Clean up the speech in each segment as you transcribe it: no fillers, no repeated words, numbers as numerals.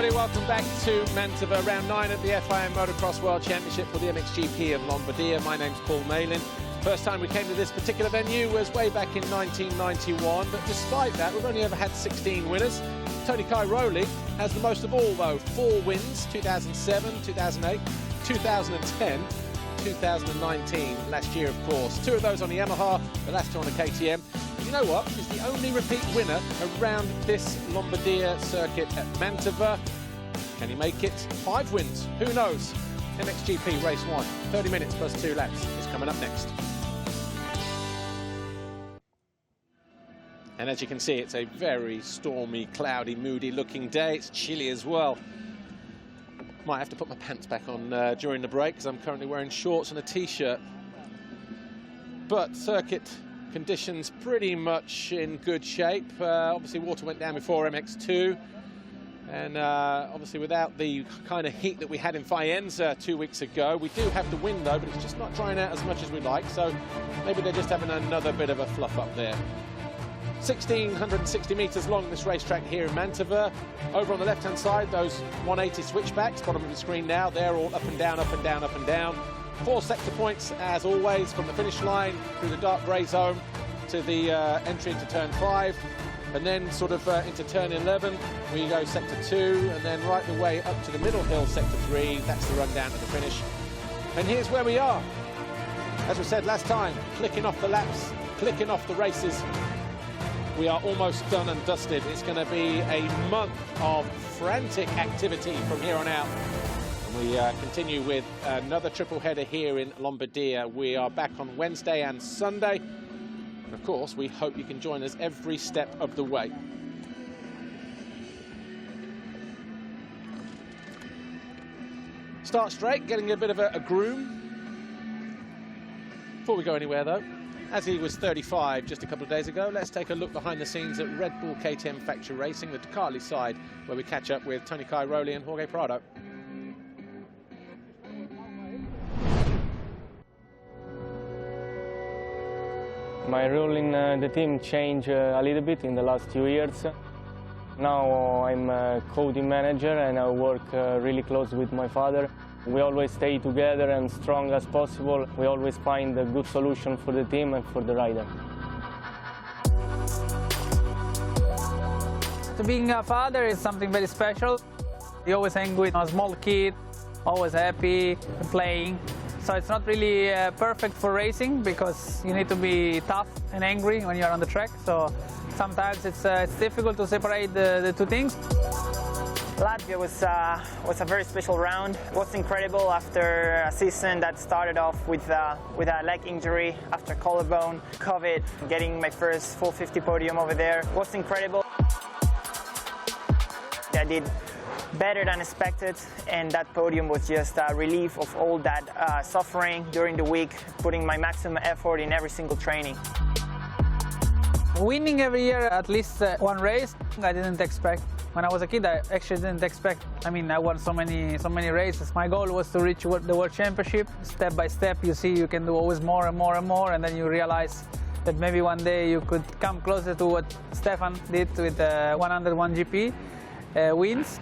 everybody, welcome back to Mantova, round 9 at the FIM Motocross World Championship for the MXGP of Lombardia. My name's Paul Malin. First time we came to this particular venue was way back in 1991, but despite that, we've only ever had 16 winners. Tony Cairoli has the most of all, though. 4 wins, 2007, 2008, 2010, 2019, last year, of course. 2 of those on the Yamaha, the last 2 on the KTM. You know what? He's the only repeat winner around this Lombardia circuit at Mantova. Can he make it 5 wins? Who knows? MXGP Race 1, 30 minutes plus 2 laps is coming up next. And as you can see, it's a very stormy, cloudy, moody looking day. It's chilly as well. Might have to put my pants back on during the break because I'm currently wearing shorts and a t-shirt. But circuit conditions pretty much in good shape. Obviously water went down before MX2, and obviously without the kind of heat that we had in Faenza 2 weeks ago, we do have the wind though, but it's just not drying out as much as we like, so maybe they're just having another bit of a fluff up there. 1,660 metres long, this racetrack here in Mantova. Over on the left-hand side, those 180 switchbacks, bottom of the screen now, they're all up and down, up and down, up and down. 4 sector points, as always, from the finish line through the dark grey zone to the entry into turn 5, and then sort of into turn 11, we go sector 2, and then right the way up to the middle hill, sector 3. That's the run down to the finish. And here's where we are. As we said last time, clicking off the laps, clicking off the races. We are almost done and dusted. It's going to be a month of frantic activity from here on out. And we continue with another triple header here in Lombardia. We are back on Wednesday and Sunday. And of course, we hope you can join us every step of the way. Start straight, getting a bit of a groom. Before we go anywhere, though, as he was 35 just a couple of days ago, let's take a look behind the scenes at Red Bull KTM Factory Racing, the Ducati side, where we catch up with Tony Cairoli and Jorge Prado. My role in the team changed a little bit in the last few years. Now I'm a co-team manager and I work really close with my father. We always stay together and strong as possible. We always find a good solution for the team and for the rider. Being a father is something very special. You always hang with a small kid, always happy, playing. So it's not really perfect for racing because you need to be tough and angry when you're on the track. So sometimes it's difficult to separate the 2 things. Latvia was a very special round. It was incredible after a season that started off with a leg injury after collarbone, COVID, getting my first 450 podium over there. It was incredible. I did better than expected, and that podium was just a relief of all that suffering during the week, putting my maximum effort in every single training. Winning every year at least 1 race, I didn't expect. When I was a kid, I actually didn't expect. I mean, I won so many races. My goal was to reach the World Championship. Step by step, you see you can do always more and more and more, and then you realize that maybe one day you could come closer to what Stefan did with 101 GP wins.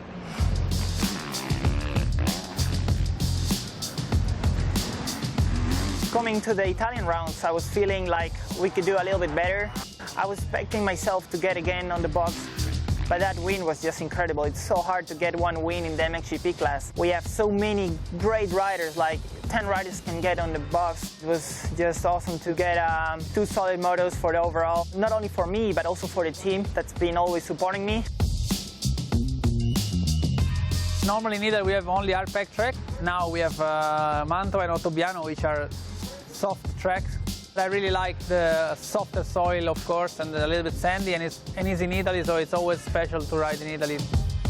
Coming to the Italian rounds, I was feeling like we could do a little bit better. I was expecting myself to get again on the box, but that win was just incredible. It's so hard to get 1 win in the MXGP class. We have so many great riders, like 10 riders can get on the box. It was just awesome to get 2 solid motos for the overall, not only for me, but also for the team that's been always supporting me. Normally in Italy we have only hard-packed track. Now we have Mantova and Ottobiano, which are soft tracks. I really like the softer soil, of course, and a little bit sandy, and it's in Italy, so it's always special to ride in Italy.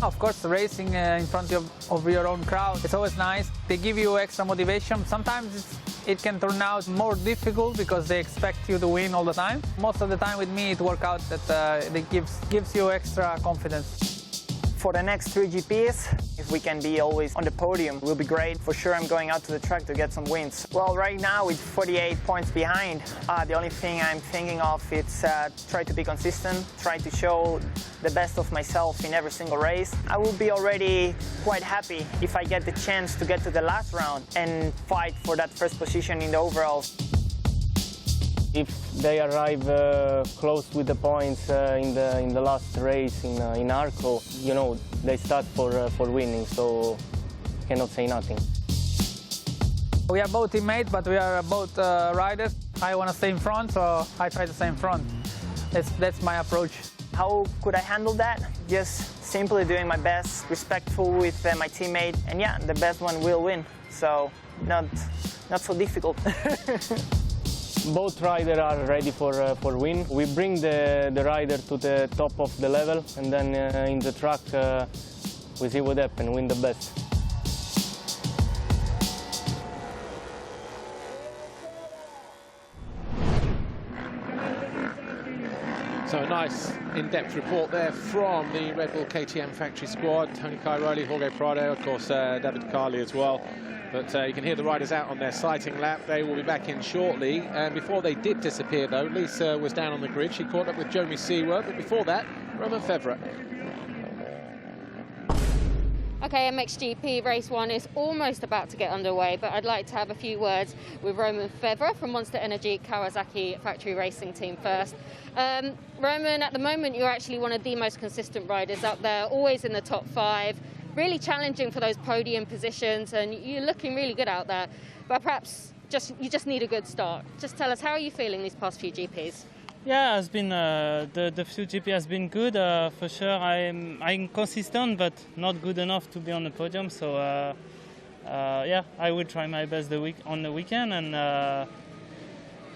Of course, racing in front of your own crowd, it's always nice. They give you extra motivation. Sometimes it can turn out more difficult because they expect you to win all the time. Most of the time with me, it works out that it gives you extra confidence. for the next 3 GPs. If we can be always on the podium, will be great. For sure, I'm going out to the track to get some wins. Well, right now, with 48 points behind, the only thing I'm thinking of is try to be consistent, try to show the best of myself in every single race. I will be already quite happy if I get the chance to get to the last round and fight for that first position in the overalls. If they arrive close with the points in the last race in Arco, you know, they start for winning, so cannot say nothing. We are both teammates, but we are both riders. I want to stay in front, so I try to stay in front. That's my approach. How could I handle that? Just simply doing my best, respectful with my teammate, and yeah, the best one will win. So not so difficult. Both riders are ready for win. We bring the rider to the top of the level, and then in the track we see what happens, win the best. So a nice in-depth report there from the Red Bull KTM factory squad. Tony Cairoli, Jorge Prado, of course David Carli as well. But you can hear the riders out on their sighting lap. They will be back in shortly. And before they did disappear, though, Lisa was down on the grid. She caught up with Jeremy Seewer. But before that, Roman Fevre. Okay, MXGP Race 1 is almost about to get underway, but I'd like to have a few words with Roman Fevre from Monster Energy Kawasaki Factory Racing Team first. Roman, at the moment, you're actually one of the most consistent riders up there, always in the top 5. Really challenging for those podium positions, and you're looking really good out there. But perhaps you just need a good start. Just tell us, how are you feeling these past few GPs? Yeah, it's been the few GP has been good for sure. I'm consistent, but not good enough to be on the podium. So yeah, I will try my best on the weekend, and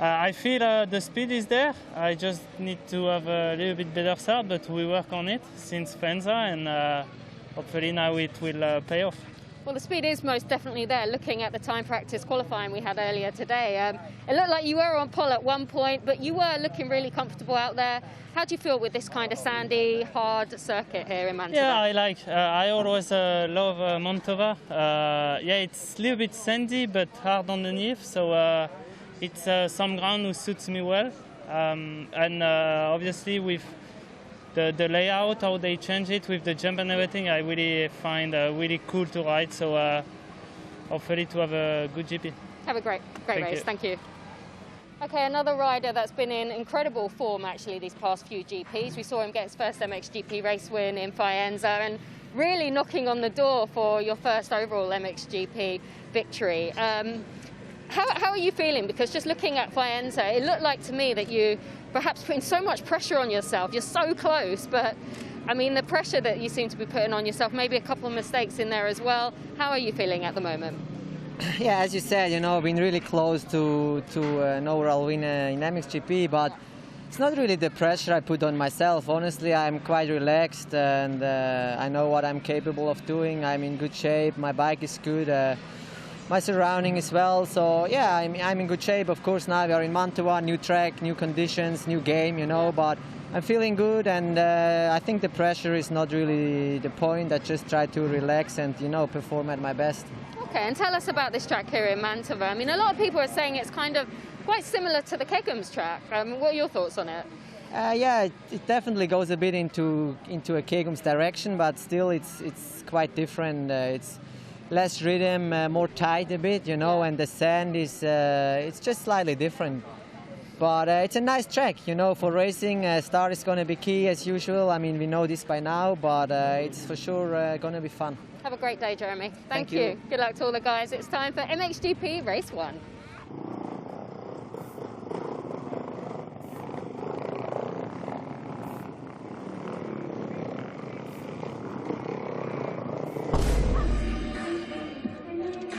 I feel the speed is there. I just need to have a little bit better start, but we work on it since Faenza, and hopefully now it will pay off. Well, the speed is most definitely there. Looking at the time practice qualifying we had earlier today, it looked like you were on pole at one point, but you were looking really comfortable out there. How do you feel with this kind of sandy, hard circuit here in Mantova? Yeah, I always love Mantova. Yeah, it's a little bit sandy, but hard underneath, so it's some ground who suits me well. And obviously with the layout, how they change it with the jump and everything, I really find really cool to ride. So hopefully to have a good GP. Have a great race. Thank you. Okay, another rider that's been in incredible form actually these past few GPs. We saw him get his first MXGP race win in Faenza and really knocking on the door for your first overall MXGP victory. How are you feeling? Because just looking at Faenza, it looked like to me that you perhaps putting so much pressure on yourself. You're so close, but I mean the pressure that you seem to be putting on yourself, maybe a couple of mistakes in there as well. How are you feeling at the moment? Yeah, as you said, you know, been really close to an overall win in MXGP, but it's not really the pressure I put on myself. Honestly, I'm quite relaxed, and I know what I'm capable of doing. I'm in good shape, my bike is good, my surrounding as well. So yeah, I'm in good shape. Of course, now we are in Mantova, new track, new conditions, new game, you know, but I'm feeling good, and I think the pressure is not really the point. I just try to relax and, you know, perform at my best. Okay, and tell us about this track here in Mantova. I mean, a lot of people are saying it's kind of quite similar to the Kegums track. What are your thoughts on it? Yeah, it definitely goes a bit into a Kegums direction, but still it's quite different. It's less rhythm, more tight a bit, you know, and the sand is it's just slightly different. But it's a nice track, you know, for racing. Start is going to be key as usual. I mean, we know this by now, but it's for sure going to be fun. Have a great day, Jeremy. Thank you. Good luck to all the guys. It's time for MXGP Race 1.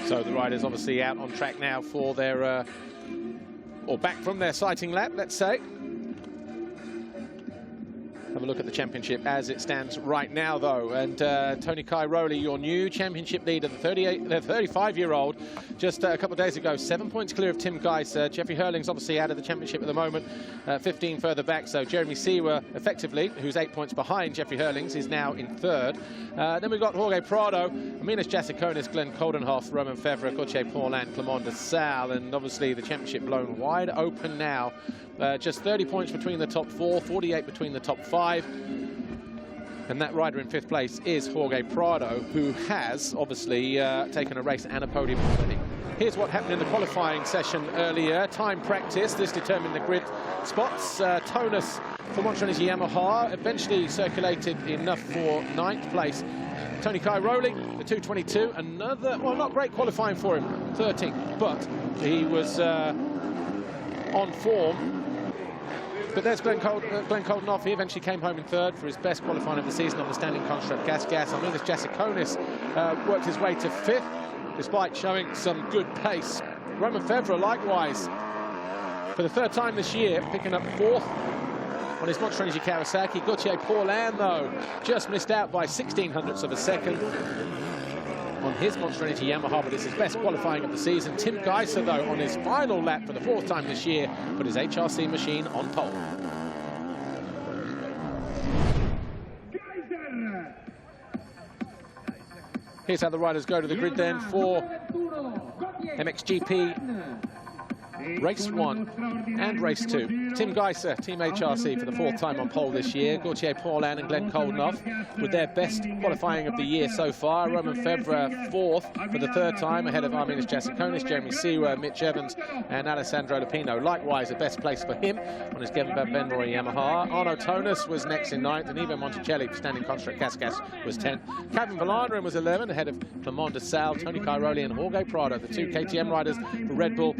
So the riders obviously out on track now for their, or back from their sighting lap, let's say. Have a look at the championship as it stands right now, though. And Tony Cairoli, your new championship leader, the 35-year-old, just a couple of days ago, 7 points clear of Tim Geiser. Jeffrey Hurling's obviously out of the championship at the moment, 15 further back. So Jeremy Seewer, effectively, who's 8 points behind Jeffrey Hurling's, is now in third. Then we've got Jorge Prado, Aminas Jasikonis, Glenn Coldenhoff, Roman Fevre, Gauthier Paulin, Clement de Salle, and obviously the championship blown wide open now. Just 30 points between the top 4, 48 between the top 5. And that rider in 5th place is Jorge Prado, who has obviously taken a race and a podium already. Here's what happened in the qualifying session earlier. Time practice, this determined the grid spots. Tonus for Monster-Energy Yamaha eventually circulated enough for 9th place. Tony Cairoli, the 2:22, another, well, not great qualifying for him, 13th, but he was on form. But there's Glenn Coldenhoff. He eventually came home in 3rd for his best qualifying of the season on the standing construct gas. Aminas Jasikonis worked his way to 5th, despite showing some good pace. Roman Fevre, likewise, for the 3rd time this year, picking up 4th on his Monster Energy Kawasaki. Gauthier Paulin, though, just missed out by 0.16 of a second on his Monster Energy Yamaha, but it's his best qualifying of the season. Tim Geiser, though, on his final lap for the 4th time this year, put his HRC machine on pole. Here's how the riders go to the grid then for MXGP Race 1 and Race 2. Tim Geiser, Team HRC, for the 4th time on pole this year. Gauthier Paulin and Glenn Coldenhoff with their best qualifying of the year so far. Roman Fevre 4th for the 3rd time, ahead of Aminas Jasikonis, Jeremy Seewer, Mitch Evans and Alessandro Lupino. Likewise, a best place for him on his Gavin Van Benroy Yamaha. Arno Tonus was next in 9th, and Ivo Monticelli, standing construct Gas was 10th. Kevin Vallanderen was 11th, ahead of Clement de Salle, Tony Cairoli and Jorge Prado, the 2 KTM riders for Red Bull,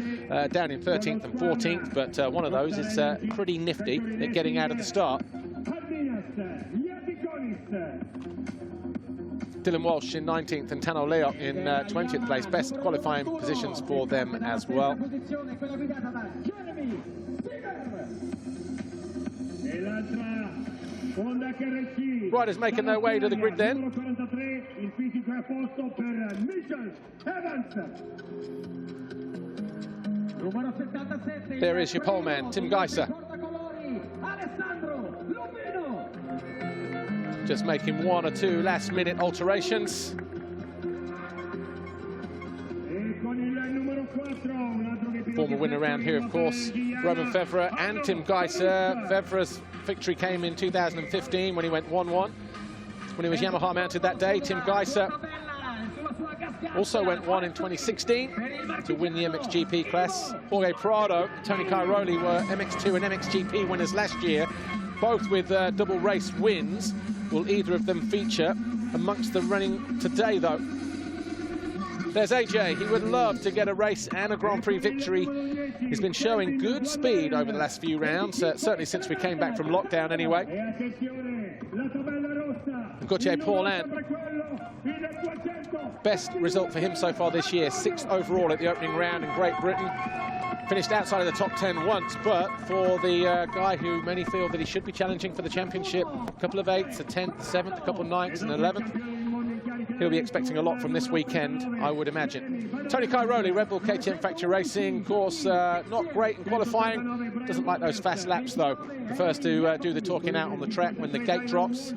down in 13th and 14th, but one of those is pretty nifty at getting out of the start. Dylan Walsh in 19th and Tano Leop in 20th place. Best qualifying positions for them as well. Riders making their way to the grid then. There is your pole man, Tim Geiser. Just making 1 or 2 last-minute alterations. Former winner around here, of course, Roman Fevre and Tim Geiser. Fevre's victory came in 2015 when he went 1-1. When he was Yamaha mounted that day. Tim Geiser also went 1 in 2016 to win the MXGP class. Jorge Prado, Tony Cairoli were MX2 and MXGP winners last year, both with double race wins. Will either of them feature amongst the running today, though? There's AJ. He would love to get a race and a Grand Prix victory. He's been showing good speed over the last few rounds, certainly since we came back from lockdown anyway. And Gauthier Paulin, best result for him so far this year, 6th overall at the opening round in Great Britain. Finished outside of the top 10 once, but for the guy who many feel that he should be challenging for the championship, a couple of 8ths, a 10th, 7th, a couple of 9ths and 11th. He'll be expecting a lot from this weekend, I would imagine. Tony Cairoli, Red Bull KTM Factory Racing, of course, not great in qualifying. Doesn't like those fast laps, though. Prefers to do the talking out on the track when the gate drops.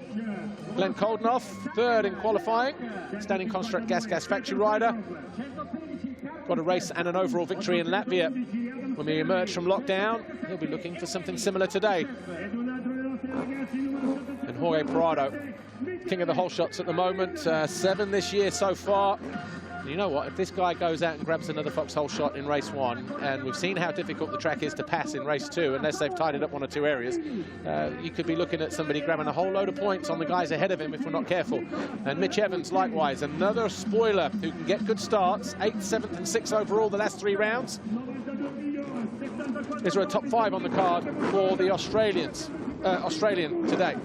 Glenn Coldenhoff, 3rd in qualifying, standing construct Gas Factory rider. Got a race and an overall victory in Latvia. When we emerge from lockdown, he'll be looking for something similar today. And Jorge Prado, king of the whole shots at the moment, 7 this year so far. And you know what, if this guy goes out and grabs another Fox whole shot in race 1, and we've seen how difficult the track is to pass in race 2, unless they've tidied up 1 or 2 areas, you could be looking at somebody grabbing a whole load of points on the guys ahead of him if we're not careful. And Mitch Evans, likewise, another spoiler who can get good starts, 8th, 7th and 6th overall the last 3 rounds. Is there a top 5 on the card for the Australian today?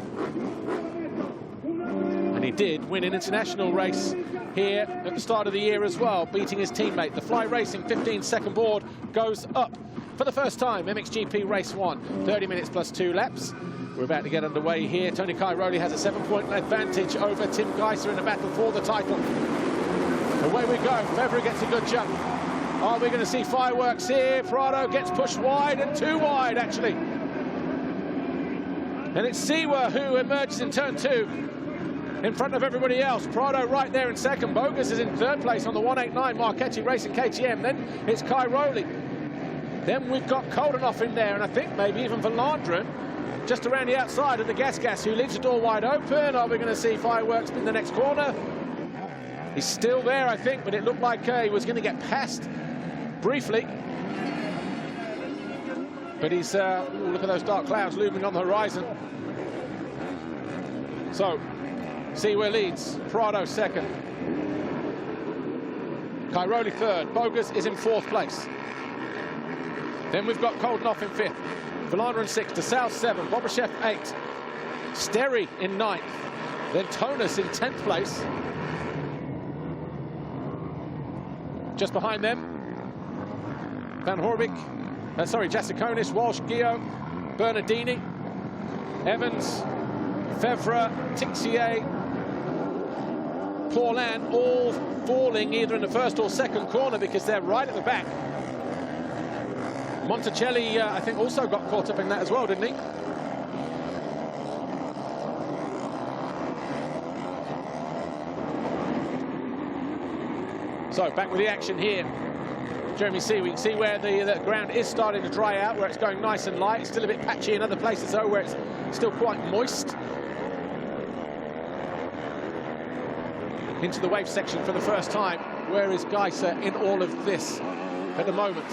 And he did win an international race here at the start of the year as well, beating his teammate. The Fly Racing 15-second board goes up for the first time, MXGP Race 1, 30 minutes plus 2 laps. We're about to get underway here. Tony Cairoli has a 7-point advantage over Tim Geiser in the battle for the title. Away we go. Febvre gets a good jump. Are we going to see fireworks here? Prado gets pushed wide, and too wide, actually. And it's Seewer who emerges in turn 2 in front of everybody else. Prado right there in second. Bogus is in third place on the 189 Marchetti Racing KTM. Then it's Cairoli. Then we've got Koldenhoff in there, and I think maybe even Valandren just around the outside of the Gas, who leaves the door wide open. Are we going to see fireworks in the next corner? He's still there, I think, but it looked like he was going to get passed briefly. But he's, ooh, look at those dark clouds looming on the horizon. So, Seewer leads, Prado second. Cairoli third, Bogus is in fourth place. Then we've got Koldenhoff in fifth, Valandren in sixth, DeSalle 7, Bobryshev 8, Sterry in 9th, then Tonus in 10th place. Just behind them, Van Horbik, Jasikonis, Walsh, Guillaume, Bernardini, Evans, Febvre, Tixier, Paulin, all falling either in the first or second corner because they're right at the back. Monticelli, I think, also got caught up in that as well, didn't he? So, back with the action here. Jeremy Seewer, we can see where the ground is starting to dry out, where it's going nice and light. It's still a bit patchy in other places, though, where it's still quite moist. Into the wave section for the first time. Where is Geiser in all of this at the moment?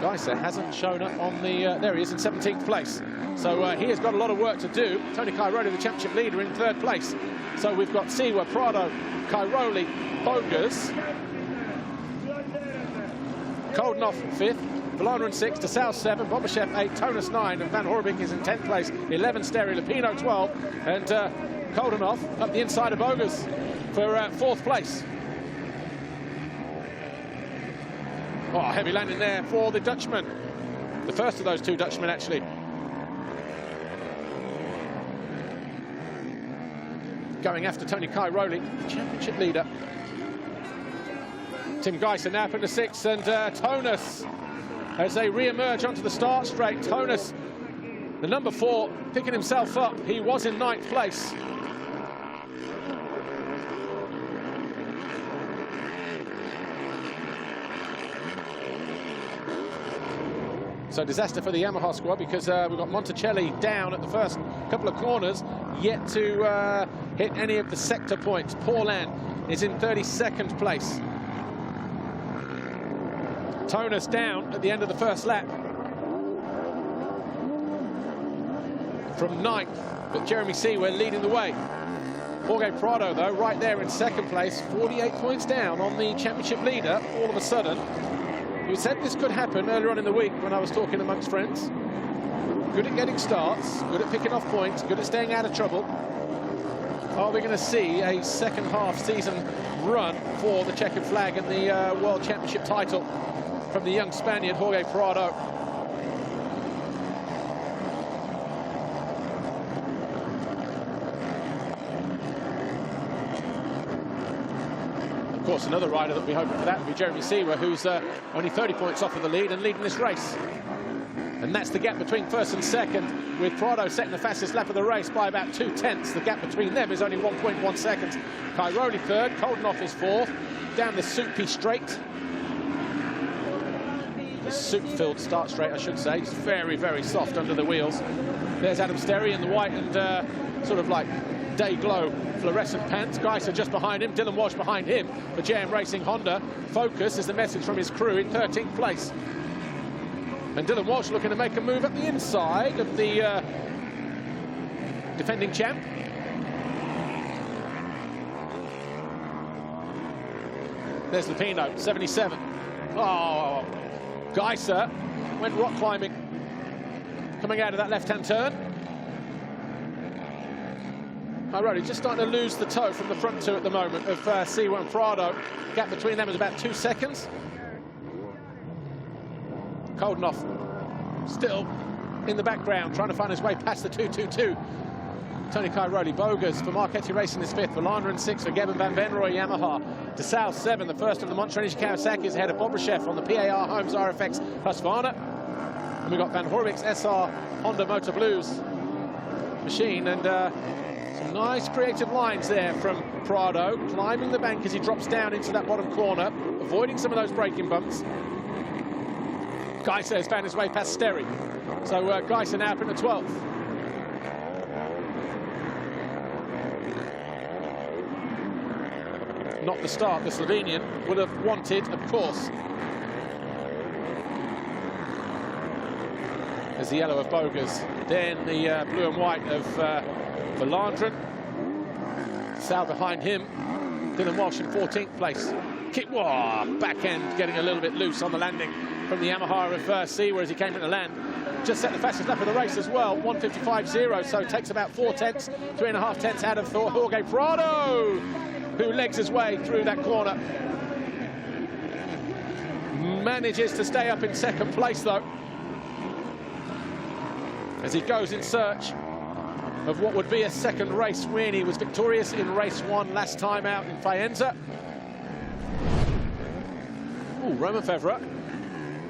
Geiser hasn't shown up on the... there he is in 17th place. So he has got a lot of work to do. Tony Cairoli, the championship leader, in third place. So we've got Seewer, Prado, Cairoli, Bogus, Koldenhoff 5th, Valandren 6, DeSalle 7, Bobryshev 8, Tonus 9, and Van Horbik is in 10th place, 11 Sterry, Lupino 12, and Koldenhoff up the inside of Bogus for 4th place. Oh, heavy landing there for the Dutchman. The first of those two Dutchmen, actually. Going after Tony Cairoli, the championship leader. Tim Geiser now up into 6th, and Tonus, as they re-emerge onto the start straight. Tonus, the number 4, picking himself up. He was in 9th place. So disaster for the Yamaha squad, because we've got Monticelli down at the first couple of corners, yet to hit any of the sector points. Paulin is in 32nd place. Tonus down at the end of the first lap from 9th, but Jeremy Seewer leading the way. Jorge Prado, though, right there in 2nd place, 48 points down on the championship leader all of a sudden. We said this could happen earlier on in the week when I was talking amongst friends. Good at getting starts, good at picking off points, good at staying out of trouble. Are we going to see a second half season run for the checkered flag and the World Championship title from the young Spaniard Jorge Prado? Of course, another rider that we hope for that would be Jeremy Seewer, who's only 30 points off of the lead and leading this race. And that's the gap between first and second, with Prado setting the fastest lap of the race by about 2/10. The gap between them is only 1.1 seconds. Cairoli third, Koldenhoff is fourth, down the soupy straight. The soup-filled start straight, I should say. It's very, very soft under the wheels. There's Adam Sterry in the white and sort of like day glow fluorescent pants. Geiser just behind him, Dylan Walsh behind him for JM Racing Honda. Focus is the message from his crew in 13th place. And Dylan Walsh looking to make a move up the inside of the defending champ. There's Lupino, 77. Oh, Geiser went rock climbing coming out of that left-hand turn. Cairoli just starting to lose the toe from the front two at the moment of Seewer and Prado. Gap between them is about 2 seconds. Koldenoff still in the background, trying to find his way past the 2-2-2. Tony Cairoli. Bogas for Marchetti Racing is 5th. Volanderen 6th for Geben van Venrooy Yamaha. DeSalle 7th, the first of the Monster Energy Kawasaki is ahead of Bobryshev on the PAR Holmes RFX Husqvarna. And we've got Van Horwik's SR Honda Motor Blues machine, and some nice creative lines there from Prado, climbing the bank as he drops down into that bottom corner, avoiding some of those braking bumps. Geiser has found his way past Sterry. So Geiser now up in the 12th. Not the start the Slovenian would have wanted, of course. There's the yellow of Bogas, then the blue and white of Volanderen. Sal behind him, Dylan Walsh in 14th place. Back end getting a little bit loose on the landing from the Yamaha of Seewer as he came into land. Just set the fastest lap of the race as well, 1:55.0, so takes about 4 tenths, 3.5 tenths out of Jorge Prado, who legs his way through that corner. Manages to stay up in 2nd place though, as he goes in search of what would be a 2nd race win. He was victorious in race 1 last time out in Faenza. Ooh, Romain Febvre.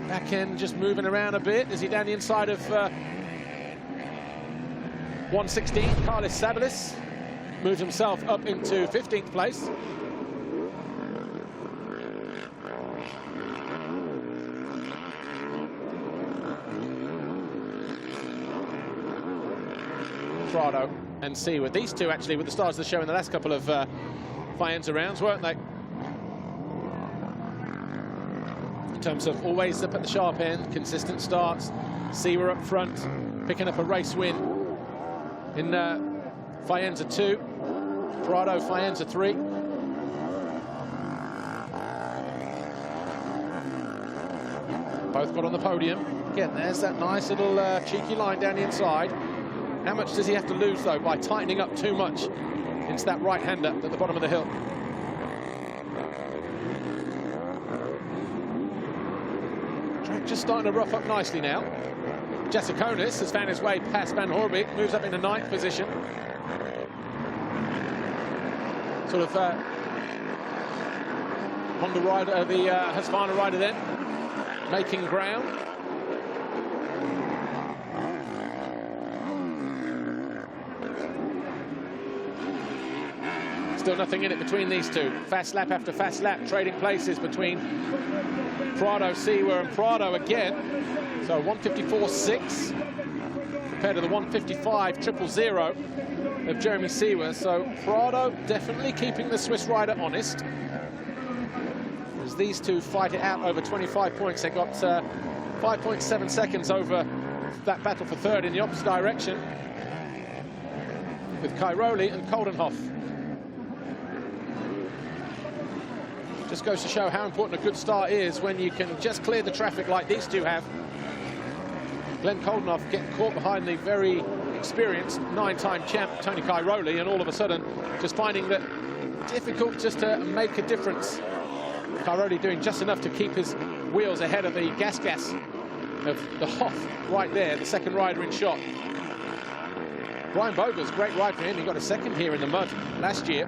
Back end just moving around a bit. Is he down the inside of 116? Carlos Sabalis moved himself up into 15th place. Prado and Seewer. These two actually were the stars of the show in the last couple of Faenza rounds, weren't they? In terms of always up at the sharp end, consistent starts. Seewer up front, picking up a race win in Faenza 2. Prado Faenza 3. Both got on the podium. Again, there's that nice little cheeky line down the inside. How much does he have to lose, though, by tightening up too much into that right-hander at the bottom of the hill? Track just starting to rough up nicely now. Jasikonis has found his way past Van Horwik, moves up into 9th position. Sort of Honda rider, the Husqvarna rider then, making ground. Still nothing in it between these two. Fast lap after fast lap, trading places between Prado, Seewer, and Prado again. So 1:54.6 compared to the 1:55.000 of Jeremy Seewer. So Prado definitely keeping the Swiss rider honest. As these two fight it out over 25 points, they got 5.7 seconds over that battle for 3rd in the opposite direction with Cairoli and Koldenoff. Just goes to show how important a good start is when you can just clear the traffic like these two have. Glenn Koldenoff getting caught behind the very experienced 9-time champ Tony Cairoli, and all of a sudden just finding that difficult just to make a difference. Cairoli doing just enough to keep his wheels ahead of the gas of the Hoff right there, the 2nd rider in shot. Brian Bogas, great ride for him. He got a 2nd here in the mud last year.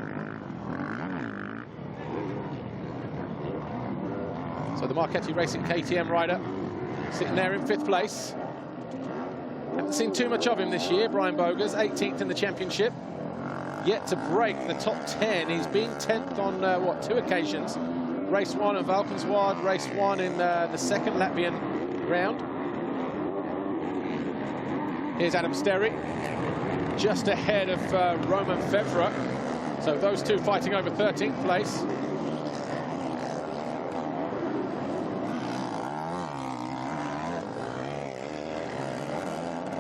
So the Marchetti Racing KTM rider sitting there in 5th place. Haven't seen too much of him this year, Brian Bogas, 18th in the championship. Yet to break the top 10. He's been 10th on, 2 occasions. Race 1 in Valkenswaard, race 1 in the 2nd Latvian round. Here's Adam Sterry, just ahead of Romain Febvre. So those two fighting over 13th place.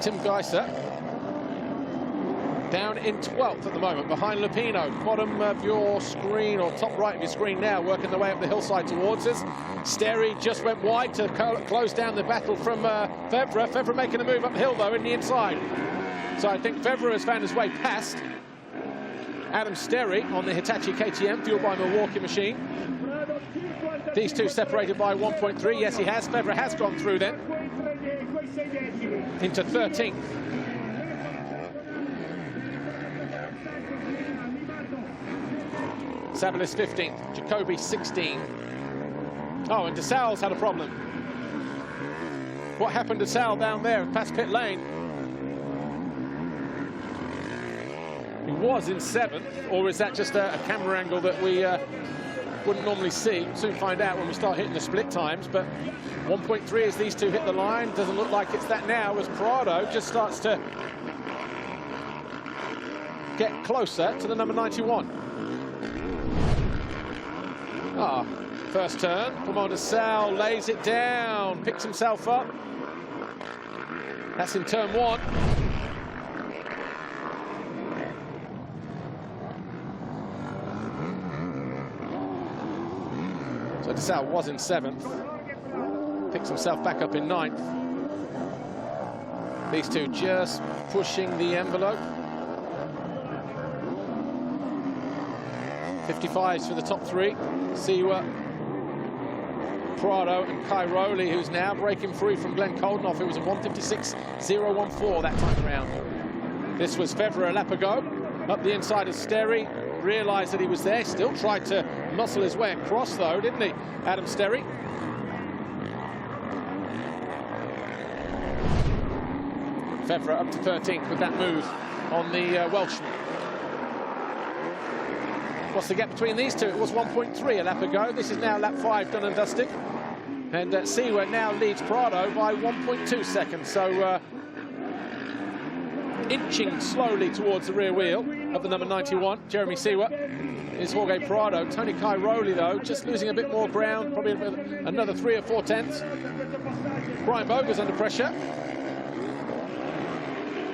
Tim Geiser down in 12th at the moment, behind Lupino. Bottom of your screen, or top right of your screen now, working their way up the hillside towards us. Sterry just went wide to close down the battle from Febvre. Febvre making a move uphill, though, in the inside. So I think Febvre has found his way past Adam Sterry on the Hitachi KTM, fueled by Milwaukee machine. These two separated by 1.3. Yes, he has. Febvre has gone through then into 13th. Sabelis 15th, Jacoby 16th. Oh, and DeSalle's had a problem. What happened to Sal down there past pit lane? He was in 7th, or is that just a camera angle that we wouldn't normally see? We'll soon find out when we start hitting the split times, but 1.3 as these two hit the line. Doesn't look like it's that now, as Prado just starts to get closer to the number 91. Ah, first turn, Clement de Sal lays it down, picks himself up. That's in turn 1. So de Sal was in 7th, picks himself back up in 9th. These two just pushing the envelope. 55s for the top 3. Seewer, Prado and Cairoli, who's now breaking free from Glenn Coldenoff, who was a 156.014 that time around. This was Febvre a lap ago. Up the inside of Sterry, realised that he was there, still tried to muscle his way across though, didn't he, Adam Sterry? Febvre up to 13th with that move on the Welshman. What's the gap between these two? It was 1.3 a lap ago. This is now lap 5 done and dusted. And Seewer now leads Prado by 1.2 seconds. So inching slowly towards the rear wheel of the number 91, Jeremy Seewer, is Jorge Prado. Tony Cairoli, though, just losing a bit more ground, probably another 3 or 4 tenths. Brian Boger's under pressure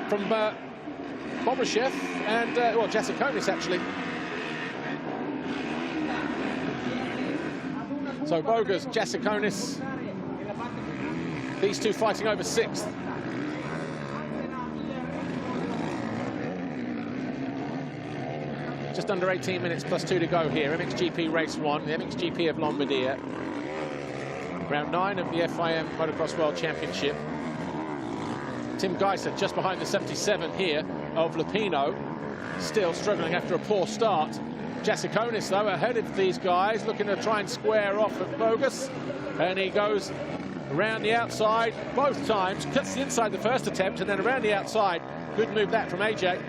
from Bobryshev and, well, Jasikonis, actually. So Boger's, Jasikonis, these two fighting over 6th. Just under 18 minutes plus 2 to go here. MXGP Race 1, the MXGP of Lombardia. Round 9 of the FIM Motocross World Championship. Tim Geiser just behind the 77 here of Lupino, still struggling after a poor start. Jasikonis, though, ahead of these guys, looking to try and square off at Bogus. And he goes around the outside both times, cuts the inside the first attempt, and then around the outside. Good move that from AJ.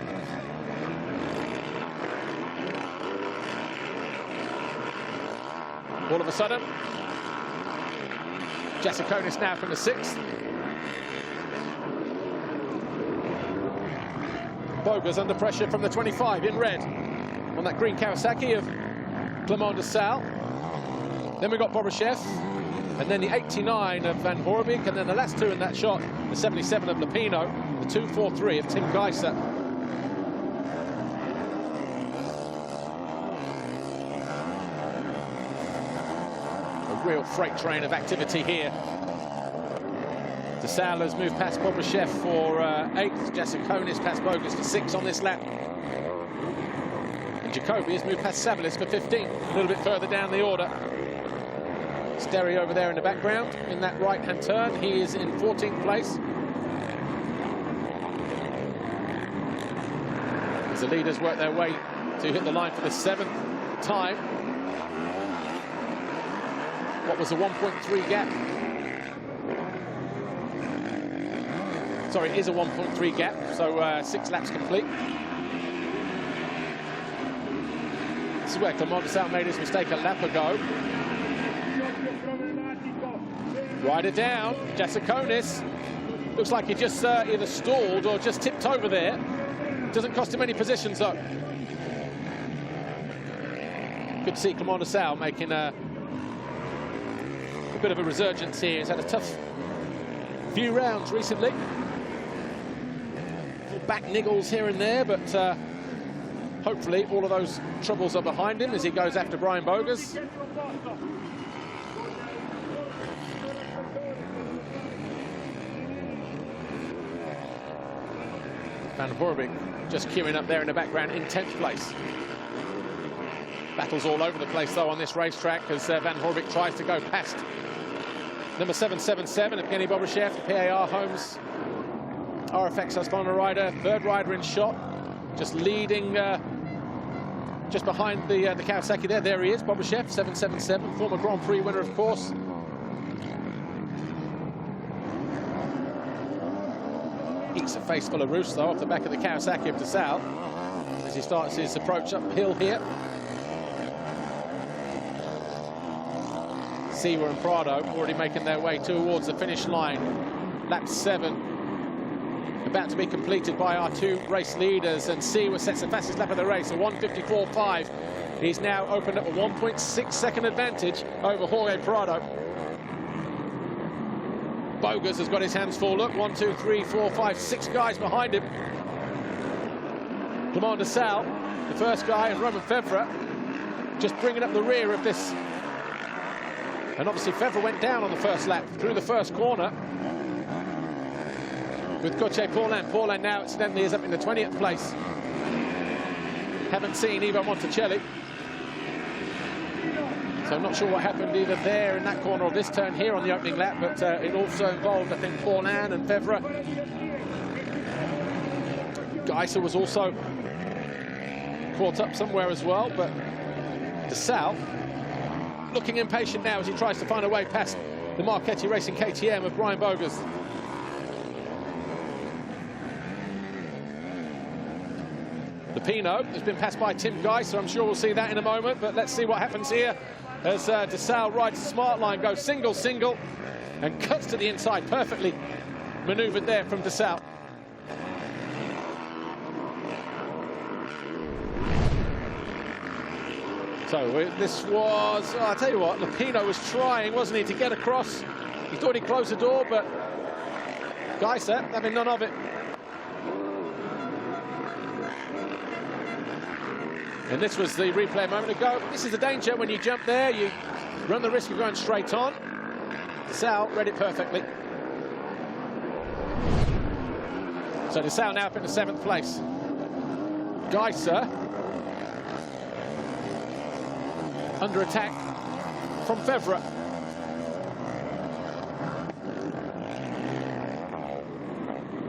All of a sudden, Jasikonis now from the 6th. Boger's under pressure from the 25 in red on that green Kawasaki of Clement de Sal. Then we got Bobryshev, and then the 89 of Van Hoorbeek, and then the last two in that shot, the 77 of Lupino, the 243 of Tim Geiser. A real freight train of activity here. De Sal has moved past Bobryshev for 8th, Jasikonis past Bogus for 6th on this lap. And Jacoby has moved past Sabelis for 15th, a little bit further down the order. Sterry over there in the background, in that right-hand turn, he is in 14th place. As the leaders work their way to hit the line for the 7th time. What was a 1.3 gap? Sorry, it is a 1.3 gap, so 6 laps complete. This is where Clement de Sal made his mistake a lap ago. Rider down, Jasikonis. Looks like he just either stalled or just tipped over there. Doesn't cost him any positions, though. Good to see Clement de Sal making a bit of a resurgence here. He's had a tough few rounds recently. Back niggles here and there, but hopefully all of those troubles are behind him as he goes after Brian Bogus. Van Horbik just queuing up there in the background in 10th place. Battles all over the place, though, on this racetrack as Van Horbik tries to go past number 777, Evgeny Bobryshev, the PAR Homes RFX Husqvarna rider, third rider in shot, just leading just behind the Kawasaki there. There he is, Bobryshev, 777, former Grand Prix winner, of course. Eats a face full of roost, though, off the back of the Kawasaki of Desal as he starts his approach uphill here. Seewer and Prado already making their way towards the finish line. Lap 7 about to be completed by our two race leaders, and Seewer sets the fastest lap of the race, a 1:54.5. He's now opened up a 1.6 second advantage over Jorge Prado. Bogas has got his hands full. Look, 1, 2, 3, 4, 5, 6 guys behind him. Clement Desal, the first guy, and Romain Febvre just bringing up the rear of this. And obviously Febvre went down on the first lap through the first corner with Gauthier Paulin. Paulin now incidentally is up in the 20th place. Haven't seen Ivo Monticelli. So I'm not sure what happened either there in that corner or this turn here on the opening lap, but it also involved, I think, Paulin and Febvre. Geiser was also caught up somewhere as well, but Desal looking impatient now as he tries to find a way past the Marchetti Racing KTM of Brian Bogas. The Pinot has been passed by Tim Geiser. I'm sure we'll see that in a moment, but let's see what happens here as Desal rides the smart line, goes single, and cuts to the inside. Perfectly manoeuvred there from Desal. So this was, I'll tell you what, Lupino was trying, wasn't he, to get across. He thought he'd close the door, but Geiser having none of it. And this was the replay a moment ago. This is the danger when you jump there. You run the risk of going straight on. Desal read it perfectly. So Desal now up in the 7th place. Geiser under attack from Febvre.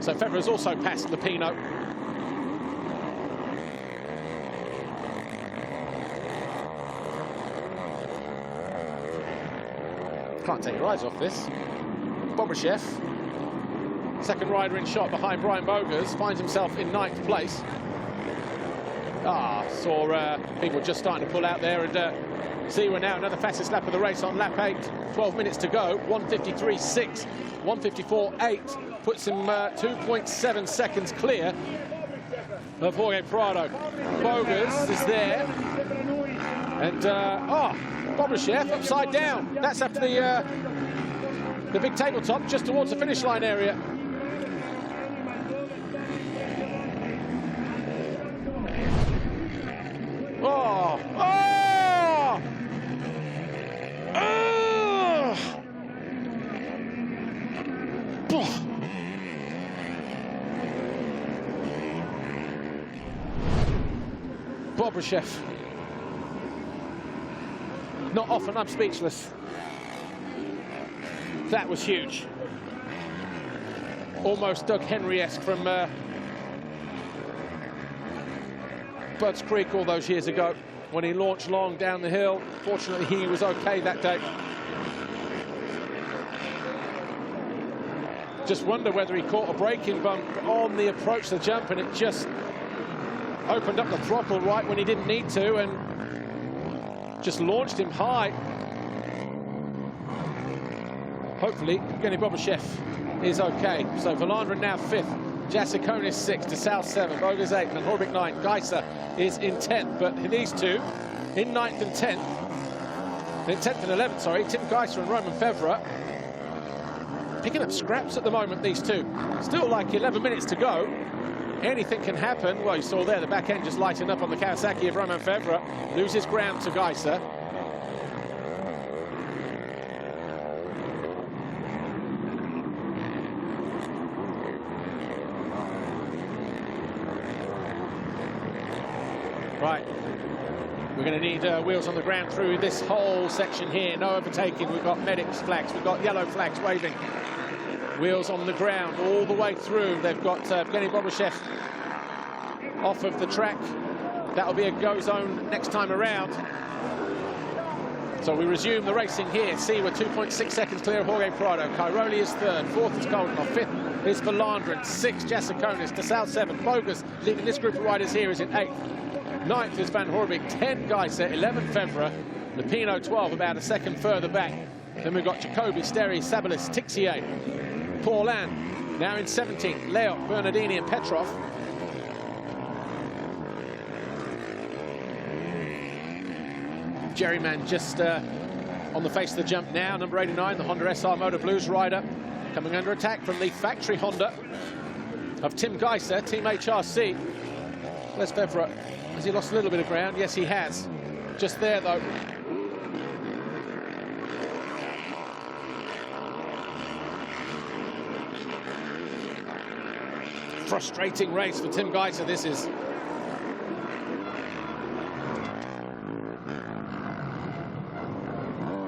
So Febvre has also passed Lupino. Can't take your eyes off this. Bobryshev, second rider in shot behind Brian Bogas, finds himself in 9th place. Saw people just starting to pull out there, and Seewer now another fastest lap of the race on lap 8. 12 minutes to go. 1:53.6, 1:54.8 puts him 2.7 seconds clear of Jorge Prado. Bogas is there, and Bobryshev upside down. That's after the big tabletop just towards the finish line area. Bobryshev. Not often I'm speechless. That was huge. Almost Doug Henry-esque from Budds Creek all those years ago when he launched long down the hill. Fortunately, he was okay that day. Just wonder whether he caught a braking bump on the approach to the jump, and it just opened up the throttle right when he didn't need to, and just launched him high. Hopefully, Evgeny Bobryshev is okay. So Valandra now 5th, Jasikonis 6th, Desal 7th, Bogas 8th, and Horbik 9th. Geiser is in 10th, but these two in 9th and 10th, in 10th and 11th, sorry, Tim Geiser and Romain Febvre, picking up scraps at the moment, these two. Still like 11 minutes to go. Anything can happen. Well, you saw there the back end just lighting up on the Kawasaki of Romain Febvre. Loses ground to Geiser. Right. We're going to need wheels on the ground through this whole section here. No overtaking. We've got medics flags. We've got yellow flags waving. Wheels on the ground all the way through. They've got Evgeny Bobryshev off of the track. That'll be a go zone next time around. So we resume the racing here. Seewer 2.6 seconds clear of Jorge Prado. Cairoli is third. Fourth is Goldenhoff. Fifth is Valandrin. Sixth, Jasikonis. DeSalle 7. Bogus leading this group of riders here is in 8th. 9th is Van Horbik, 10 Geiser, 11 Fevre, Lupino 12, about a second further back. Then we've got Jacobi, Steri, Sabalis, Tixier, Paulin, now in 17th, Leo, Bernardini and Petrov. Jerryman just on the face of the jump now, number 89, the Honda SR Motor Blues rider, coming under attack from the factory Honda of Tim Geiser, Team HRC. Les Fevre, has he lost a little bit of ground? Yes, he has. Just there, though. Frustrating race for Tim Geiser, this is.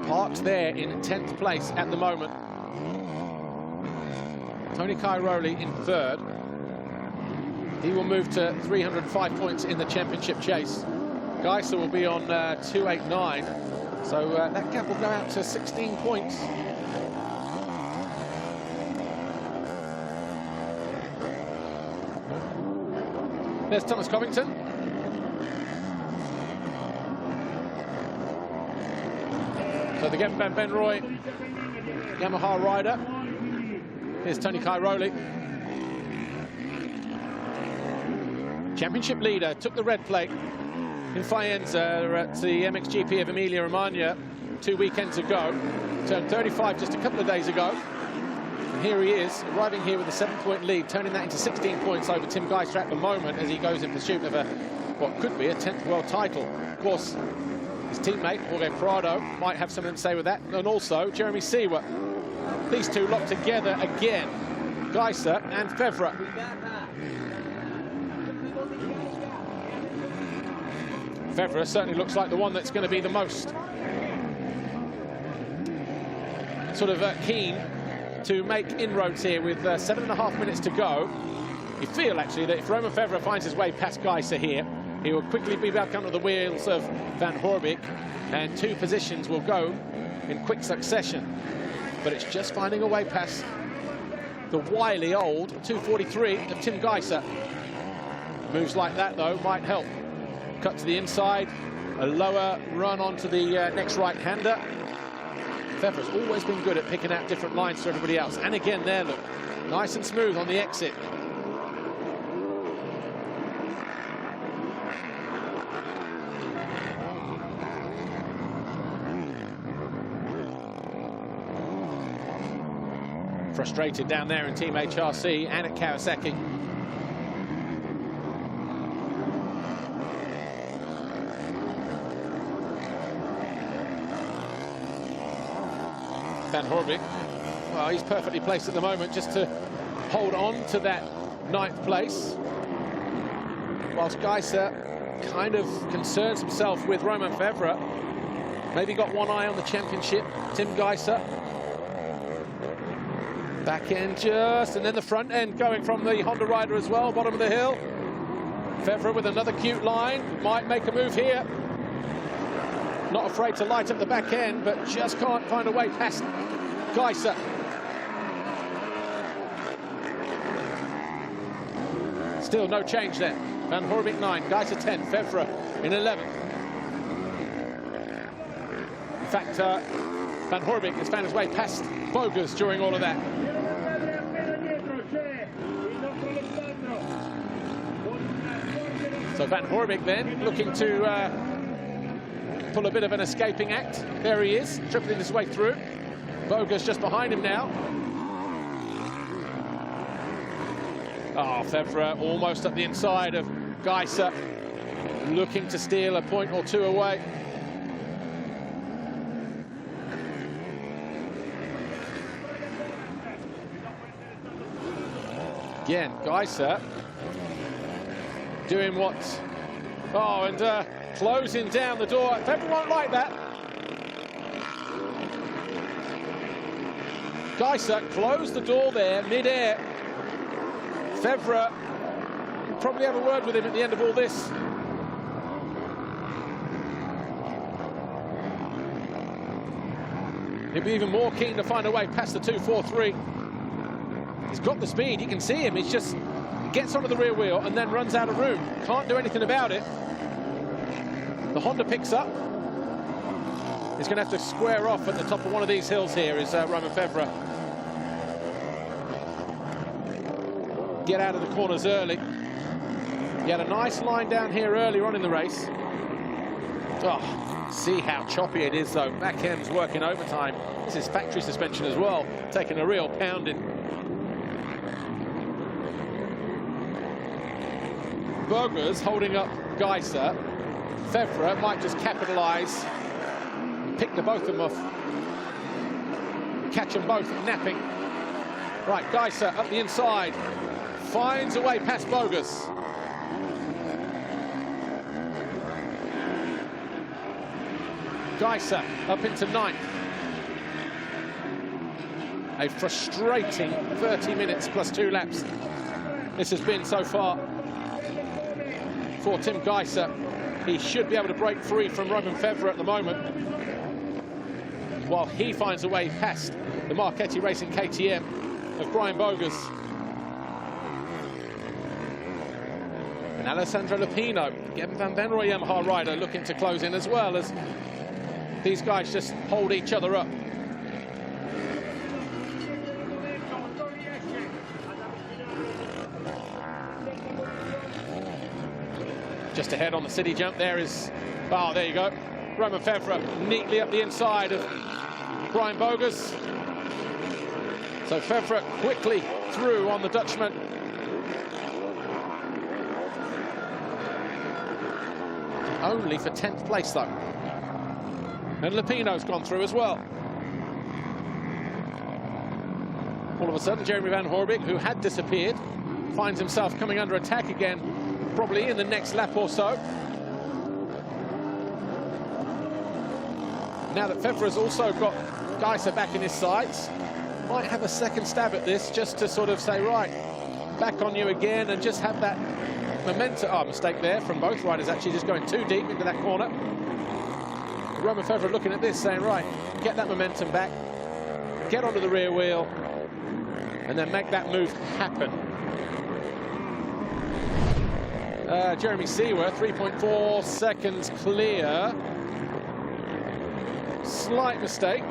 Parked there in 10th place at the moment. Tony Cairoli in 3rd. He will move to 305 points in the championship chase. Geiser will be on 289, so that gap will go out to 16 points. There's Thomas Covington. So the Van Benroy Yamaha rider. Here's Tony Cairoli. Championship leader, took the red plate in Faenza at the MXGP of Emilia-Romagna 2 weekends ago. Turned 35 just a couple of days ago. And here he is, arriving here with a 7-point lead, turning that into 16 points over Tim Geiser at the moment as he goes in pursuit of what could be a 10th world title. Of course, his teammate, Jorge Prado, might have something to say with that. And also, Jeremy Seewer. These two locked together again, Geiser and Fevre. Fevre certainly looks like the one that's going to be the most sort of keen to make inroads here with 7.5 minutes to go. You feel actually that if Roman Fevre finds his way past Geiser here, he will quickly be back under the wheels of Van Horbik, and 2 positions will go in quick succession. But it's just finding a way past the wily old 243 of Tim Geiser. Moves like that, though, might help. Cut to the inside, a lower run onto the next right-hander. Fevre's always been good at picking out different lines for everybody else. And again there, look, nice and smooth on the exit. Frustrated down there in Team HRC and at Kawasaki. Van Horbik, well, he's perfectly placed at the moment just to hold on to that 9th place, whilst Geiser kind of concerns himself with Roman Fevre. Maybe got one eye on the championship. Tim Geiser, back end just, and then the front end going from the Honda rider as well, bottom of the hill. Fevre with another cute line, might make a move here. Not afraid to light up the back end, but just can't find a way past Geiser. Still no change there. Van Horbik 9, Geiser 10, Fevre in 11th. In fact, Van Horbik has found his way past Bogus during all of that. So Van Horbik then looking to pull a bit of an escaping act. There he is, tripling his way through. Bogus just behind him now. Oh, Fevre almost at the inside of Geiser, looking to steal a point or two away. Again, Geiser doing what Oh, and closing down the door. Febvre won't like that. Geiser closed the door there, mid-air. Febvre will probably have a word with him at the end of all this. He'll be even more keen to find a way past the 2.43. He's got the speed, you can see him. He's just gets onto the rear wheel and then runs out of room. Can't do anything about it. The Honda picks up. He's going to have to square off at the top of one of these hills here, is Romain Febvre. Get out of the corners early. He had a nice line down here earlier on in the race. Oh, see how choppy it is, though. Back end's working overtime. This is factory suspension as well, taking a real pounding. Bobryshev holding up Geiser. Febvre might just capitalise, pick the both of them off, catch them both napping. Right, Geiser up the inside, finds a way past Bobryshev. Geiser up into 9th. A frustrating 30 minutes plus 2 laps this has been so far for Tim Geiser. He should be able to break free from Romain Febvre at the moment, while he finds a way past the Marchetti Racing KTM of Brian Bobryshev. And Alessandro Lupino, Gavin van Benroy Yamaha rider, looking to close in as well, as these guys just hold each other up. Just ahead on the city jump there is, oh, there you go, Romain Febvre neatly up the inside of Brian Bobryshev. So Febvre quickly through on the Dutchman. Only for 10th place, though. And Lupino's gone through as well. All of a sudden, Jeremy van Horbik, who had disappeared, finds himself coming under attack again, probably in the next lap or so. Now that Febvre's also got Geiser back in his sights, might have a second stab at this, just to sort of say, right, back on you again, and just have that momentum. Oh, mistake there from both riders, actually just going too deep into that corner. Romain Febvre looking at this, saying, right, get that momentum back, get onto the rear wheel, and then make that move happen. Jeremy Seewer, 3.4 seconds clear. Slight mistake.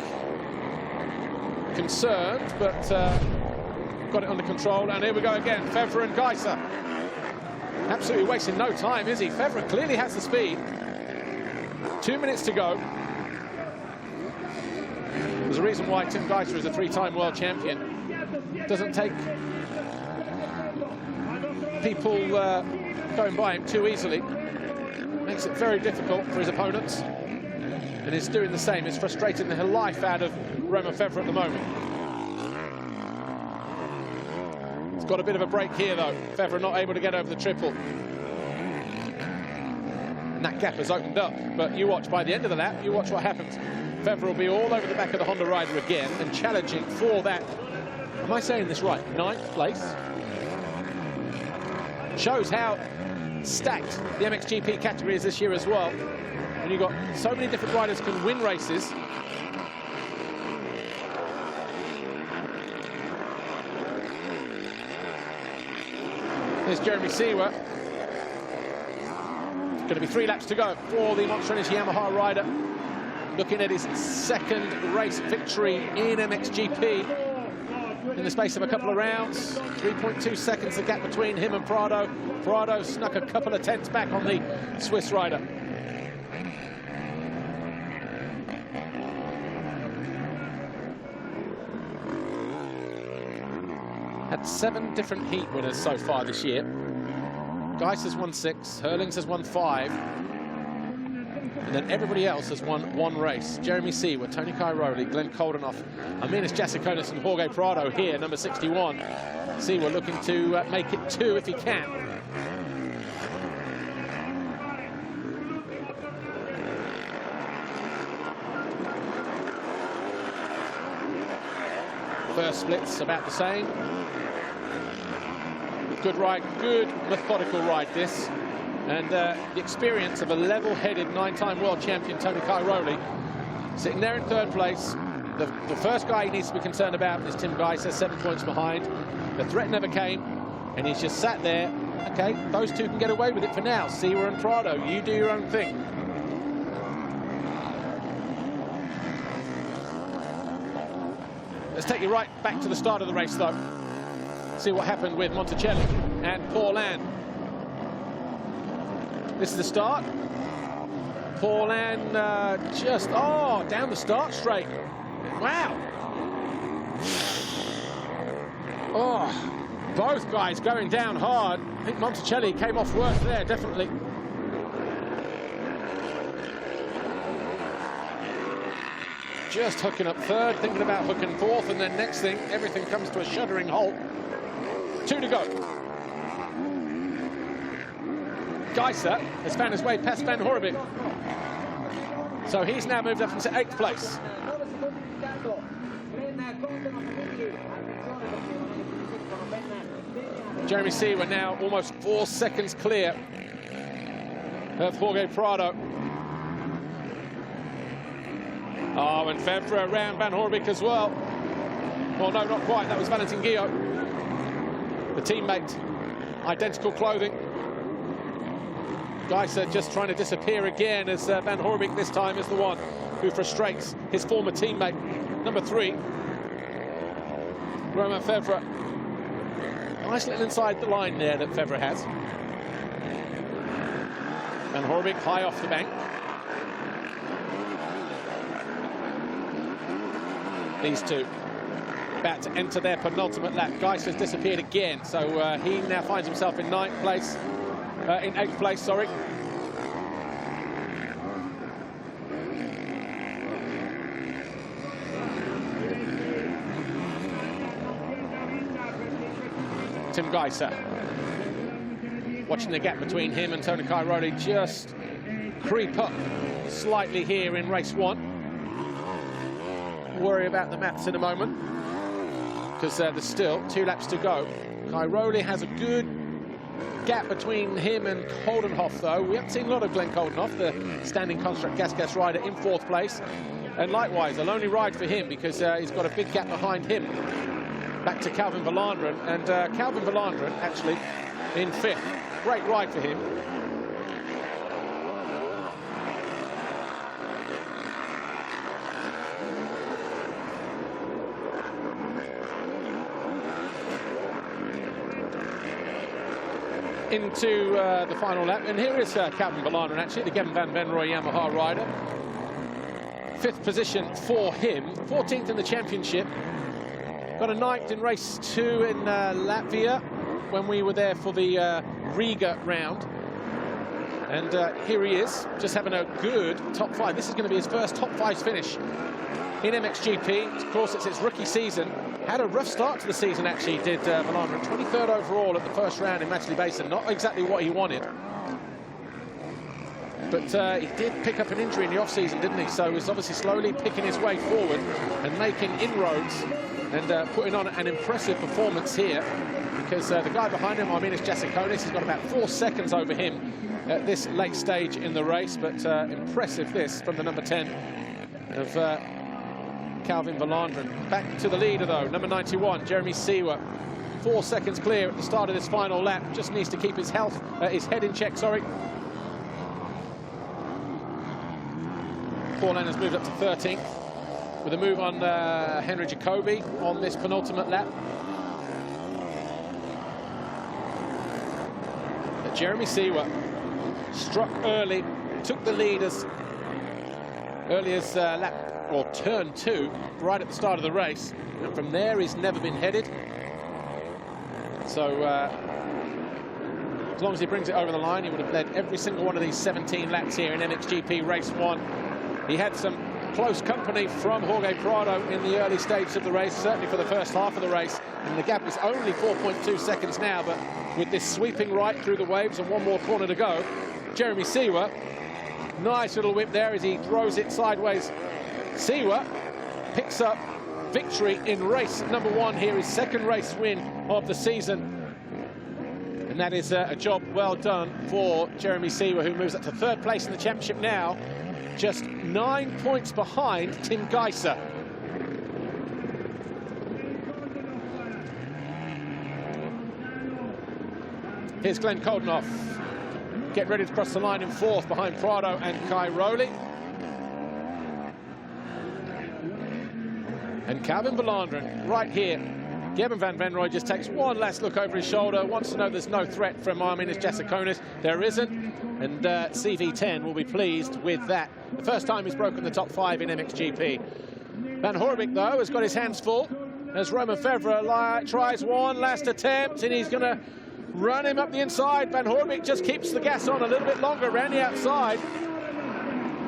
Concerned, but got it under control. And here we go again, Febvre and Geiser. Absolutely wasting no time, is he? Febvre clearly has the speed. 2 minutes to go. There's a reason why Tim Geiser is a 3-time world champion. Doesn't take people going by him too easily. Makes it very difficult for his opponents. And he's doing the same. It's frustrating the life out of Romain Febvre at the moment. He's got a bit of a break here, though. Febvre not able to get over the triple. And that gap has opened up. But you watch, by the end of the lap, you watch what happens. Febvre will be all over the back of the Honda rider again and challenging for that. Am I saying this right? 9th place. Shows how stacked the MXGP category is this year as well. And you've got so many different riders can win races. Here's Jeremy Seewer. Going to be 3 laps to go for the Monster Energy Yamaha rider. Looking at his second race victory in MXGP in the space of a couple of rounds. 3.2 seconds the gap between him and Prado. Prado snuck a couple of tenths back on the Swiss rider. Had 7 different heat winners so far this year. Geiser's won 6, Herlings has won 5, and then everybody else has won 1 race. Jeremy Seewer, Tony Cairoli, Glenn Koldenoff, Aminas Jasikonis and Jorge Prado here, number 61. Seewer looking to make it 2 if he can. First split's about the same. Good ride, good methodical ride this. And the experience of a level-headed 9-time world champion Tony Cairoli sitting there in third place. The first guy he needs to be concerned about is Tim Geiser, 7 points behind. The threat never came, and he's just sat there. Okay, those two can get away with it for now. Seewer and Prado, you do your own thing. Let's take you right back to the start of the race, though. See what happened with Monticelli and Paulin. This is the start. Paulin just, down the start straight. Wow. Oh, both guys going down hard. I think Monticelli came off worse there, definitely. Just hooking up third, thinking about hooking fourth, and then next thing, everything comes to a shuddering halt. 2 to go. Geiser has found his way past Van Horebeke. So he's now moved up into 8th place. Jeremy Seewer now almost 4 seconds clear of Jorge Prado. Oh, and Febvre around Van Horebeke as well. Well, no, not quite. That was Valentin Guillot, the teammate. Identical clothing. Geiser just trying to disappear again, as Van Horebeke this time is the one who frustrates his former teammate. Number 3, Romain Febvre. Nice little inside the line there that Febvre has. Van Horebeke high off the bank. These two about to enter their penultimate lap. Geiser's disappeared again, so he now finds himself in 9th place. In 8th place, sorry. Tim Geiser. Watching the gap between him and Tony Cairoli just creep up slightly here in race 1. Worry about the maths in a moment, because there's still 2 laps to go. Cairoli has a good gap between him and Coldenhoff, though. We haven't seen a lot of Glenn Coldenhoff, the standing construct gas rider, in 4th place. And likewise, a lonely ride for him, because he's got a big gap behind him back to Calvin Verlanderen. And Calvin Verlanderen actually in 5th. Great ride for him. Into the final lap, and here is Calvin Verlanderen, actually, the Gavin van Venrooy Yamaha rider. 5th position for him, 14th in the championship. Got a 9th in race 2 in Latvia when we were there for the Riga round. And here he is, just having a good top 5. This is going to be his first top 5 finish in MXGP. Of course, it's his rookie season. Had a rough start to the season, actually, did Verlanderen. 23rd overall at the first round in Matchley Basin. Not exactly what he wanted. But he did pick up an injury in the off-season, didn't he? So he's obviously slowly picking his way forward and making inroads and putting on an impressive performance here, because the guy behind him, Arminas Jasikonis, has got about 4 seconds over him at this late stage in the race. But impressive this from the number 10 of Calvin Verlanderen. Back to the leader, though, number 91, Jeremy Seewer. 4 seconds clear at the start of this final lap. Just needs to keep his head in check, sorry. Paulin has moved up to 13th with a move on Henry Jacobi on this penultimate lap. But Jeremy Seewer struck early, took the lead as early as lap, or turn 2, right at the start of the race. And from there, he's never been headed. So as long as he brings it over the line, he would have led every single one of these 17 laps here in MXGP Race 1. He had some close company from Jorge Prado in the early stages of the race, certainly for the first half of the race. And the gap is only 4.2 seconds now, but with this sweeping right through the waves and one more corner to go, Jeremy Seewer, nice little whip there as he throws it sideways. Seewer picks up victory in race number 1 here, his second race win of the season. And that is a job well done for Jeremy Seewer, who moves up to 3rd place in the championship now, just 9 points behind Tim Geiser. Here's Glenn Koldenoff. Get ready to cross the line in 4th behind Prado and Kai Rowley. And Calvin Belandren right here. Gerben van Venrooy just takes one last look over his shoulder, wants to know there's no threat from Arminas Jasikonis. There isn't, and CV10 will be pleased with that. The first time he's broken the top 5 in MXGP. Van Horebeke, though, has got his hands full as Romain Fevre tries one last attempt, and he's going to run him up the inside. Van Horebeke just keeps the gas on a little bit longer around the outside.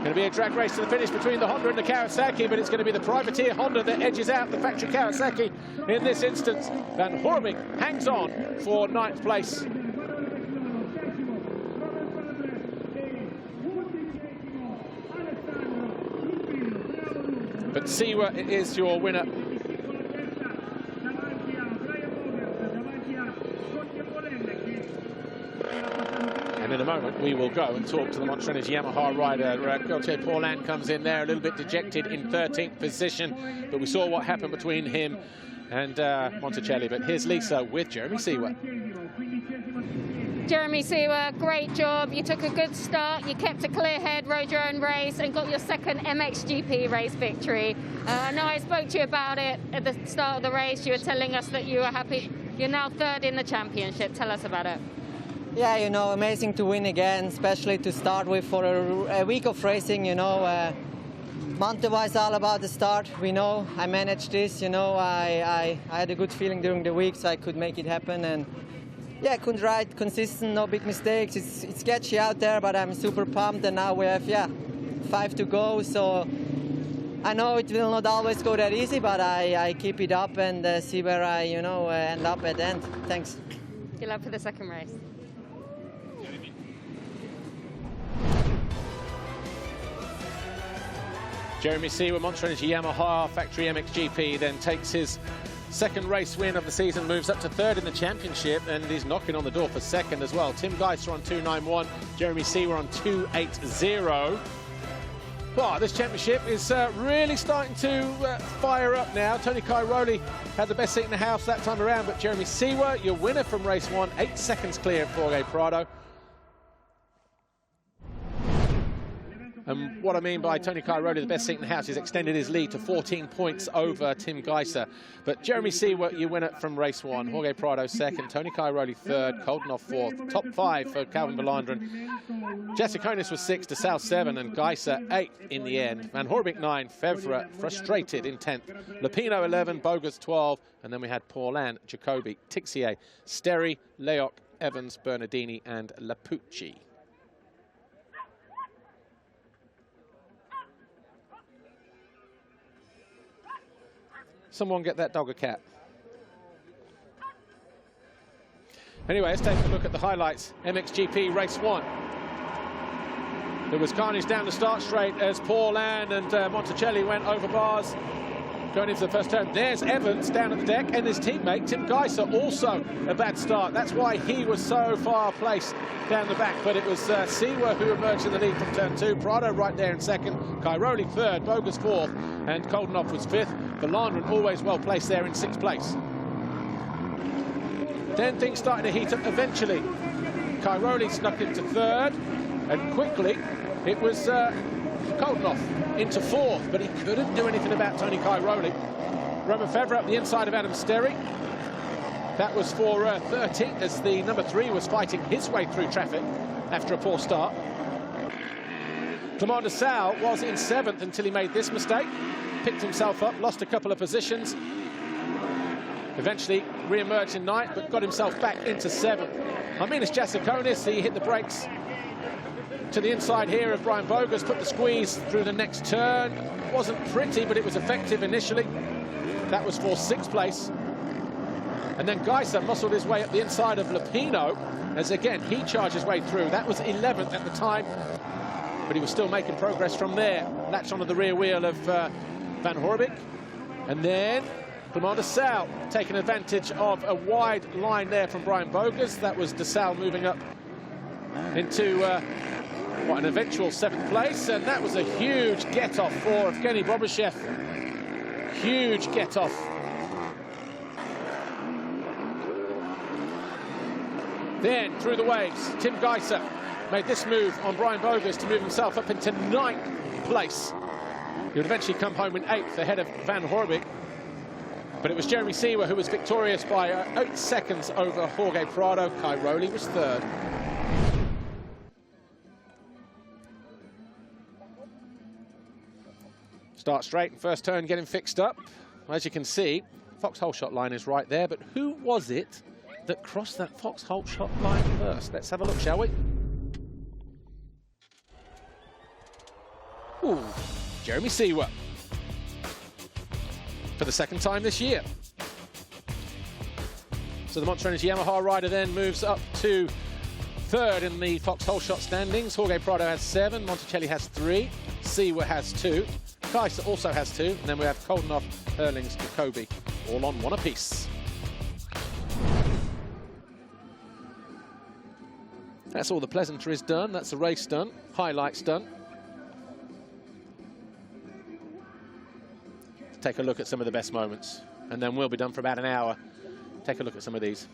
Going to be a drag race to the finish between the Honda and the Kawasaki, but it's going to be the privateer Honda that edges out the factory Kawasaki in this instance. Van Horebeke hangs on for 9th place. But Seewer is your winner. And in a moment, we will go and talk to the Monster Energy Yamaha rider. Gauthier Paulin comes in there a little bit dejected in 13th position, but we saw what happened between him and Monticelli. But here's Lisa with Jeremy Seewer. Jeremy Seewer, great job. You took a good start. You kept a clear head, rode your own race, and got your second MXGP race victory. I know I spoke to you about it at the start of the race. You were telling us that you were happy. You're now 3rd in the championship. Tell us about it. Yeah, you know, amazing to win again, especially to start with for a week of racing, you know. Mountain-wise, all about the start. We know I managed this, you know. I had a good feeling during the week, so I could make it happen. And yeah, I couldn't ride consistent, no big mistakes. It's sketchy out there, but I'm super pumped. And now we have, 5 to go. So I know it will not always go that easy, but I keep it up and see where I, end up at the end. Thanks. Good luck for the second race. Jeremy Seewer, Monster Energy Yamaha Factory MXGP, then takes his second race win of the season, moves up to 3rd in the championship, and he's knocking on the door for 2nd as well. Tim Geiser on 2.91, Jeremy Seewer on 2.80. Well, this championship is really starting to fire up now. Tony Cairoli had the best seat in the house that time around, but Jeremy Seewer, your winner from race 1, 8 seconds clear of Jorge Prado. And what I mean by Tony Cairoli, the best seat in the house, he's extended his lead to 14 points over Tim Geiser. But Jeremy Seewer, you win it from race 1. Jorge Prado 2nd, Tony Cairoli 3rd, Koldenoff 4th. Top 5 for Calvin Belandren. Jasikonis was 6th, DeSalle 7, and Geiser 8 in the end. Van Horebeke 9, Fevre frustrated in 10th. Lupino 11, Bogus 12, and then we had Paulin, Jacobi, Tixier, Sterry, Leoc, Evans, Bernardini, and Lapucci. Someone get that dog a cat. Anyway, let's take a look at the highlights. MXGP race 1. There was carnage down the start straight as Paulin and Monticelli went over bars going into the first turn. There's Evans down at the deck, and his teammate Tim Geiser also a bad start. That's why he was so far placed down the back, but it was Seewer who emerged in the lead from turn 2. Prado right there in 2nd, Cairoli 3rd, Bogus 4th, and Koldenoff was 5th. Belandren always well placed there in 6th place. Then things started to heat up eventually. Cairoli snuck into 3rd, and quickly it was Koldenoff into 4th, but he couldn't do anything about Tony Cairoli. Romain Fevre up the inside of Adam Sterry. That was for 13th, as the number 3 was fighting his way through traffic after a poor start. Clement DeSalle was in 7th until he made this mistake. Picked himself up, lost a couple of positions. Eventually re-emerged in 9th, but got himself back into 7th. Arminas Jasikonis, he hit the brakes to the inside here of Brian Bogus, put the squeeze through the next turn. Wasn't pretty, but it was effective initially. That was for 6th place. And then Geiser muscled his way up the inside of Lupino, as again, he charged his way through. That was 11th at the time, but he was still making progress from there. Latched onto the rear wheel of Van Horebeke. And then Clément de Salle taking advantage of a wide line there from Brian Bogus. That was de Salle moving up into what, an eventual 7th place, and that was a huge get-off for Evgeny Bobryshev. Huge get-off. Then, through the waves, Tim Geiser made this move on Brian Bogus to move himself up into 9th place. He would eventually come home in 8th ahead of Van Horbeke. But it was Jeremy Seewer who was victorious by 8 seconds over Jorge Prado. Kai Rowley was 3rd. Start straight, first turn getting fixed up. As you can see, Fox holeshot line is right there, but who was it that crossed that Fox holeshot line first? Let's have a look, shall we? Ooh, Jeremy Seewer. For the 2nd time this year. So the Monster Energy Yamaha rider then moves up to 3rd in the Fox holeshot standings. Jorge Prado has 7, Monticelli has 3, Seewer has 2, Kaiser also has 2, and then we have Koldenhoff, Hurlings, Jacobi, all on 1 apiece. That's all the pleasantries done, that's the race done, highlights done. Take a look at some of the best moments, and then we'll be done for about an hour. Take a look at some of these.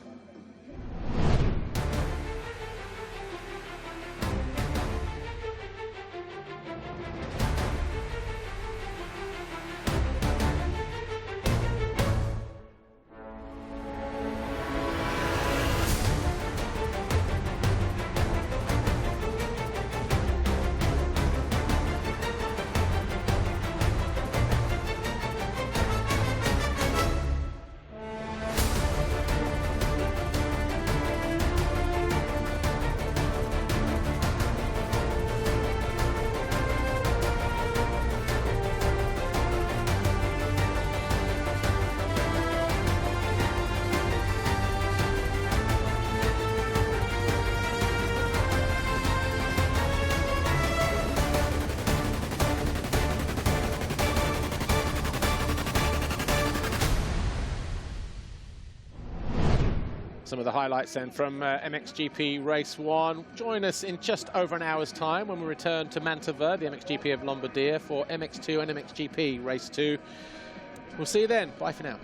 Some of the highlights then from MXGP Race 1. Join us in just over an hour's time when we return to Mantova, the MXGP of Lombardia, for MX2 and MXGP Race 2. We'll see you then. Bye for now.